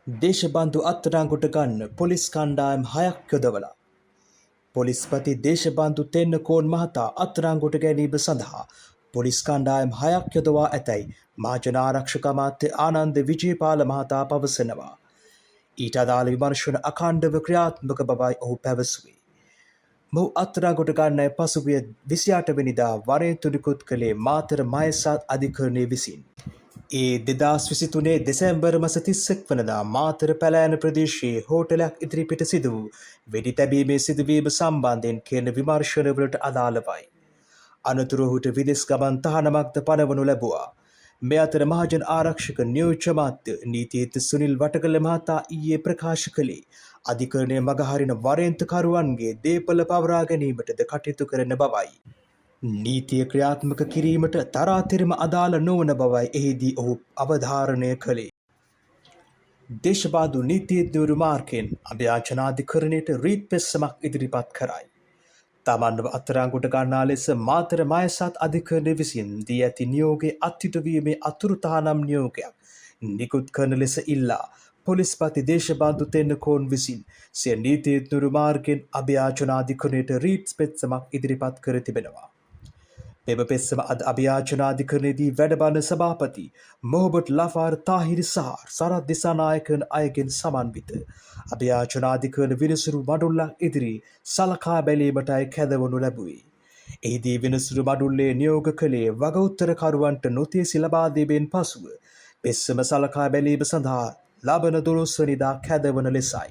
දේශබන්දු අත්අඩංගුවට ගන්න පොලිස් කණ්ඩායම් 6ක් යොදවලා පොලිස්පති දේශබන්දු තෙන්නකෝන් මහතා අත්අඩංගුවට ගැනීම සඳහා පොලිස් කණ්ඩායම් 6ක් යොදවා ඇතැයි මහජන ආරක්ෂක අමාත්‍ය ආනන්ද විජේපාල මහතා පවසනවා. ඊට අදාළ විමර්ශන අඛණ්ඩව ක්‍රියාත්මක බවයි ඔහු පැවසුවේ. මොහු අත්අඩංගුවට ගන්නයි පසුගිය 28 වෙනිදා වරේන්තු නිකුත් කළේ මාතර මහේසත් අධිකරණය විසින්. ඒ 2023 දෙසැම්බර් මස 31 වනදා මාතර පැලෑන ප්‍රදේශයේ හෝටලයක් ඉදිරිපිට සිදු වූ වෙඩි තැබීමේ සිදුවීම සම්බන්ධයෙන් කෙරෙන විමර්ශනවලට අදාළවයි. අනතුරුව ඔහුට විදෙස් ගමන් තහනමක්ද පනවනු ලැබුවා. මේ අතර මහජන ආරක්ෂක නියෝජ්‍ය අමාත්‍ය නීතිඥ සුනිල් වටකල මහතා ඊයේ ප්‍රකාශ කළේ අධිකරණය මගහරින වරේන්තුකරුවන්ගේ දේපල පවරා ගැනීමටද කටයුතු කරන බවයි. නීතිය ක්‍රියාත්මක කිරීමට තරාතිරම අදාළ නොවන බවයි එහිදී ඔහු අවධාරණය කළේ. දේශබාදු නීතිඥවරු මාර්ගයෙන් අභයාචනාධිකරණයට රීත් පෙත්සමක් ඉදිරිපත් කරයි. තමන්ව අත්අඩංගුවට ගන්නා ලෙස මාතර මහේසත් අධිකරණය විසින් දී ඇති නියෝගයේ අත්හිටුවීමේ අතුරු තහනම් නියෝගයක් නිකුත් කරන ලෙස ඉල්ලා පොලිස්පති දේශබන්දු තෙන්නකෝන් විසින් සිය නීතිඥවරු මාර්ගයෙන් අභයාචනාධිකරණයට රීත් පෙත්සමක් ඉදිරිපත් කර තිබෙනවා. මෙම පෙත්සම අද අභයාචනාධිකරණයේදී වැඩබලන සභාපති මොහොබට් ලෆාර් තාහිර් සහ සරත් දිසානායකන් අයගෙන් සමන්විත අභයාචනාධිකරණ විනිසුරු මඩුල්ලක් ඉදිරි සලකා බැලීමටයි කැඳවනු ලැබුවේ. එහිදී විනිසුරු මඩුල්ලේ නියෝග කළේ වගඋත්තරකරුවන්ට නොතියසි ලබා දීමෙන් පසුව පෙත්සම සලකා බැලීම සඳහා ලබන 12 වෙනිදා කැඳවන ලෙසයි.